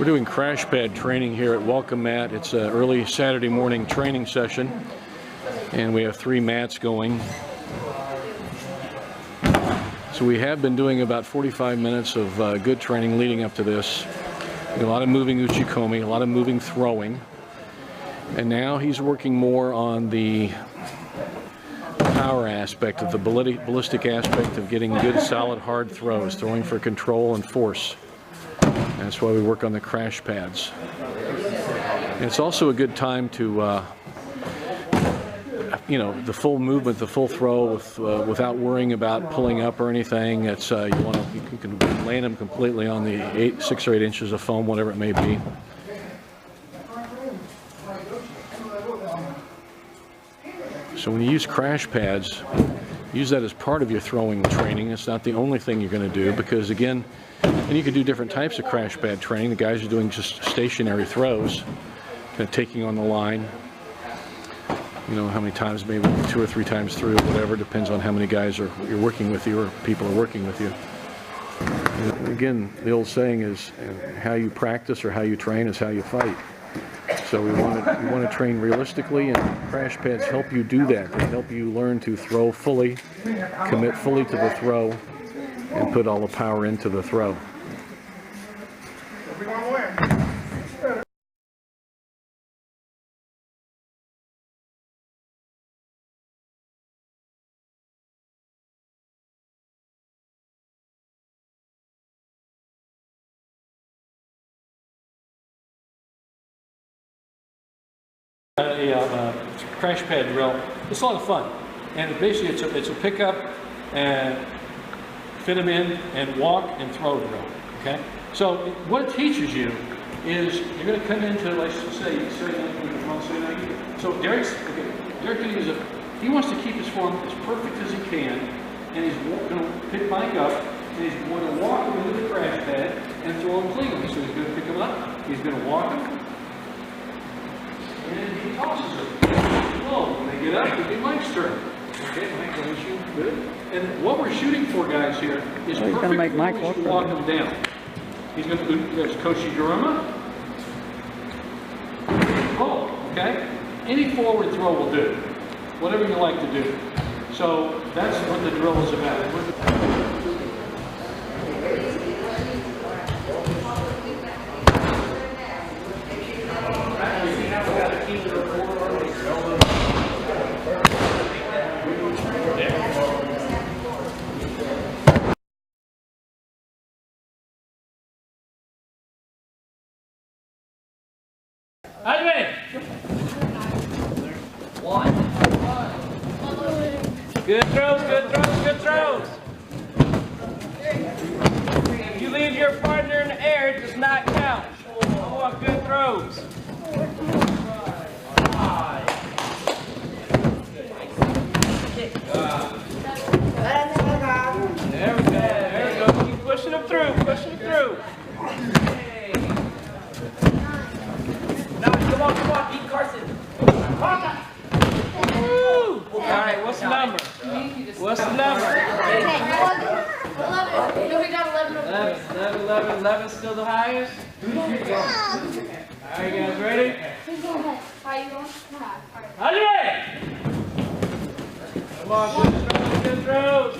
We're doing crash pad training here at Welcome Mat. It's an early Saturday morning training session, and we have 3 mats going. So we have been doing about 45 minutes of good training leading up to this. A lot of moving uchikomi, a lot of moving throwing. And now he's working more on the power aspect of the ballistic aspect of getting good, solid, hard throws, throwing for control and force. That's why we work on the crash pads. And it's also a good time to, the full movement, the full throw without worrying about pulling up or anything. It's you can land them completely on the 6 or 8 inches of foam, whatever it may be. So when you use crash pads, use that as part of your throwing training. It's not the only thing you're going to do, because again, and you can do different types of crash pad training. The guys are doing just stationary throws, kind of taking on the line. You know, how many times, maybe 2 or 3 times through, whatever, depends on how many guys you're working with you or people are working with you. And again, the old saying is, how you practice or how you train is how you fight. So we want to train realistically, and crash pads help you do that. They help you learn to throw fully, commit fully to the throw, and put all the power into the throw. A crash pad drill. It's a lot of fun, and basically it's a pickup and fit them in and walk and throw drill. Okay, so what it teaches you is you're going to come into, let's say so Derek he wants to keep his form as perfect as he can, and he's going to pick Mike up, and he's going to walk him into the crash pad and throw him cleanly. So he's going to pick him up, he's going to walk him, and he tosses it. Oh, when they get up, it'll be Mike's turn. Okay, Mike, going to shoot. Good. And what we're shooting for, guys, here is perfect to make Mike walk him down. He's going to do, there's Koshi Garuma. Oh, okay. Any forward throw will do. Whatever you like to do. So that's what the drill is about. Good throws, good throws, good throws. If you leave your partner in the air, it does not count. Oh, good throws. There we go, there we go. Keep pushing them through, pushing them through. Hey. Now, come on, beat Carson. Woo! All right, what's the number? What's the number? 11 still the highest? All right, guys, ready? How you going? Andre! Come on, good throws.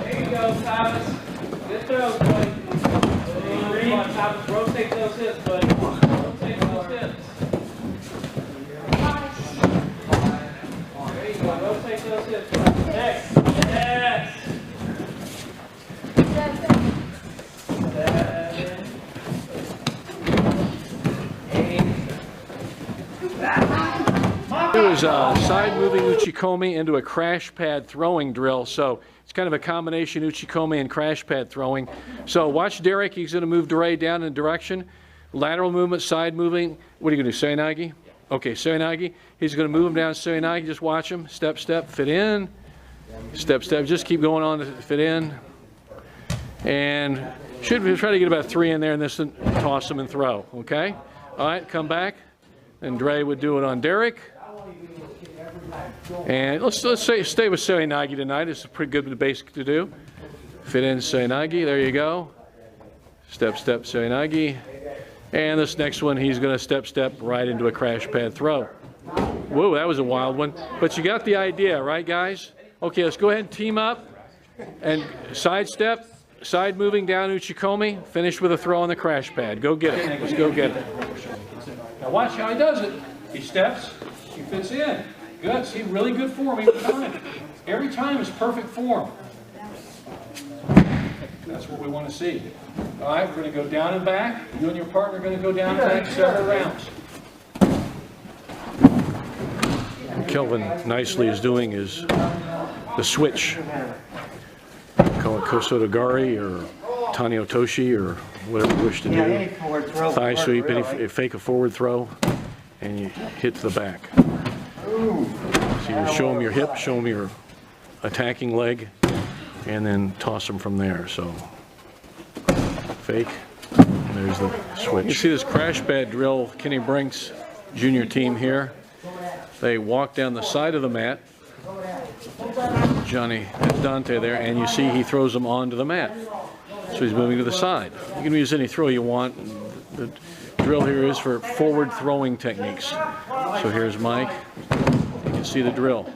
There you go, Thomas. Good throws, buddy. Come on, Thomas, rotate those hips, buddy. Rotate those hips. There you go, rotate those hips. Next. Yes. 7, 8. It was a side moving uchikomi into a crash pad throwing drill. So it's kind of a combination uchikomi and crash pad throwing. So watch Derek. He's going to move Dre down in a direction. Lateral movement, side moving. What are you going to do, Seoinage? Okay, Seoinage. He's going to move him down Seoinage. Just watch him. Step, step, fit in. Step, step. Just keep going on to fit in. And should try to get about 3 in there and then toss him and throw. Okay? All right, come back. And Dre would do it on Derek. And let's stay with Seoinage tonight. It's pretty good basic to do. Fit in Seoinage. There you go. Step, step, seoi-nage. And this next one, he's going to step, step right into a crash pad throw. Whoa, that was a wild one. But you got the idea, right, guys? Okay, let's go ahead and team up and side step, side moving down uchikomi, finish with a throw on the crash pad. Go get it. Let's go get it. Now watch how he does it. He steps, he fits in. Good. See, really good form every time. Every time is perfect form. That's what we want to see. All right, we're going to go down and back. You and your partner are going to go down and back several rounds. Kelvin nicely is doing is the switch. Call it Kosotogari or Taniotoshi or whatever you wish to do. Thigh sweep, fake a forward throw, and you hit to the back. So you show them your hip, show them your attacking leg, and then toss them from there. So fake, and there's the switch. You see this crash pad drill, Kenny Brink's junior team here. They walk down the side of the mat. Johnny Dante there, and you see he throws them onto the mat. So he's moving to the side. You can use any throw you want. The drill here is for forward throwing techniques. So here's Mike. You can see the drill.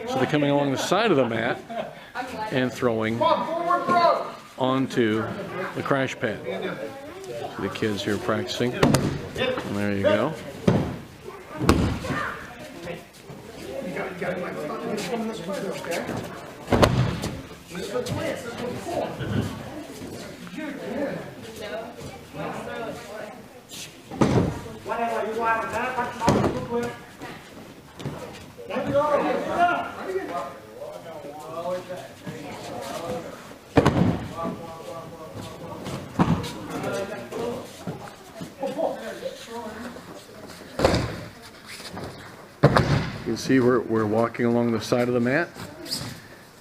So they're coming along the side of the mat and throwing onto the crash pad. So the kids here practicing. And there you go. You can see we're walking along the side of the mat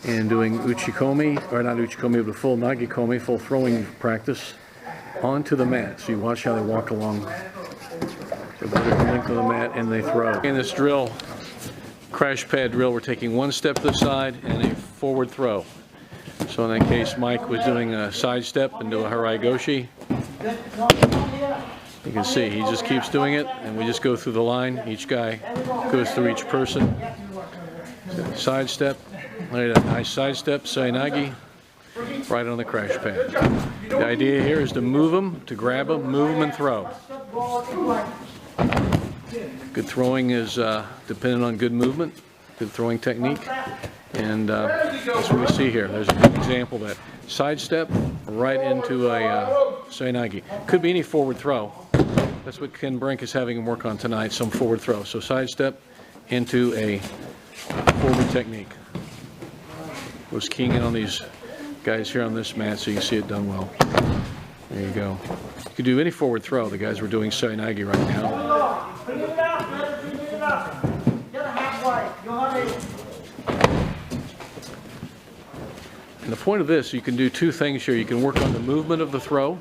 and doing uchikomi, or not uchikomi, but full nagikomi, full throwing practice onto the mat. So you watch how they walk along the length of the mat and they throw. In this drill, crash pad drill, we're taking one step to the side and a forward throw. So in that case, Mike was doing a side step into a harai goshi. You can see he just keeps doing it, and we just go through the line. Each guy goes through each person. Side step, nice side step, seoi-nage, right on the crash pad. The idea here is to move them, to grab them, move them, and throw. Good throwing is dependent on good movement, good throwing technique, and that's what we see here. There's a good example of that. Side step right into a seoi-nage. Could be any forward throw. That's what Ken Brink is having him work on tonight, some forward throw. So side step into a forward technique. Was keying in on these guys here on this mat so you can see it done well. There you go. You can do any forward throw. The guys were doing seoi-nage right now. And the point of this, you can do two things here. You can work on the movement of the throw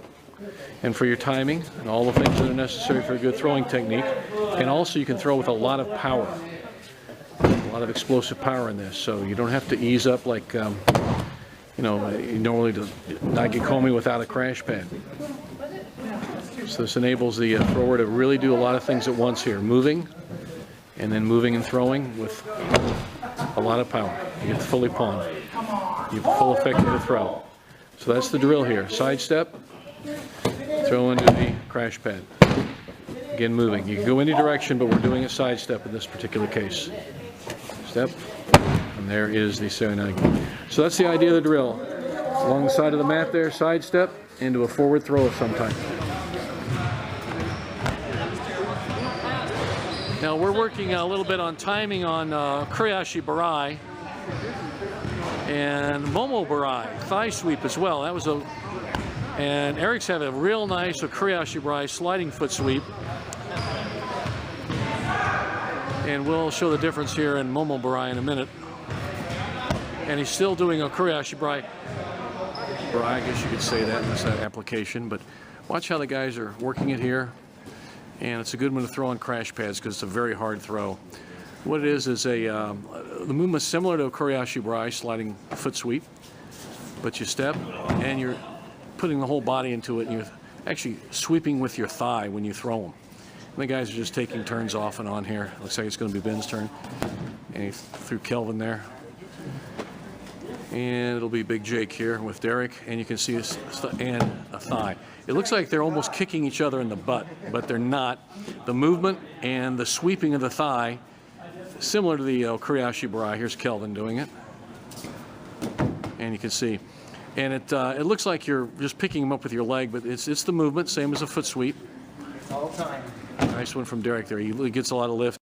and for your timing and all the things that are necessary for a good throwing technique. And also you can throw with a lot of power. A lot of explosive power in this. So you don't have to ease up like, you normally do nagikomi without a crash pad. So this enables the thrower to really do a lot of things at once here. Moving, and then moving and throwing with a lot of power. You get the fully pawned. You have full effect of the throw. So that's the drill here. Side step, throw into the crash pad. Again, moving. You can go any direction, but we're doing a side step in this particular case. Step, and there is the seoi-nage. So that's the idea of the drill. Along the side of the mat there, side step into a forward throw of some type. Now we're working a little bit on timing on Kuriashi Barai and Momo Barai, thigh sweep as well. That was and Eric's had a real nice Kuriashi Barai sliding foot sweep. And we'll show the difference here in Momo Barai in a minute. And he's still doing a Kuriashi Barai. I guess you could say that in this application, but watch how the guys are working it here. And it's a good one to throw on crash pads because it's a very hard throw. What it is the movement's similar to a Kuriashi Barai sliding foot sweep, but you step and you're putting the whole body into it, and you're actually sweeping with your thigh when you throw them. And the guys are just taking turns off and on here. Looks like it's going to be Ben's turn. And he threw Kelvin there. And it'll be Big Jake here with Derek, and you can see a thigh. It looks like they're almost kicking each other in the butt, but they're not. The movement and the sweeping of the thigh, similar to the Kuriashi Barai. Here's Kelvin doing it. And you can see. And it looks like you're just picking him up with your leg, but it's the movement, same as a foot sweep. All time. Nice one from Derek there. He gets a lot of lift.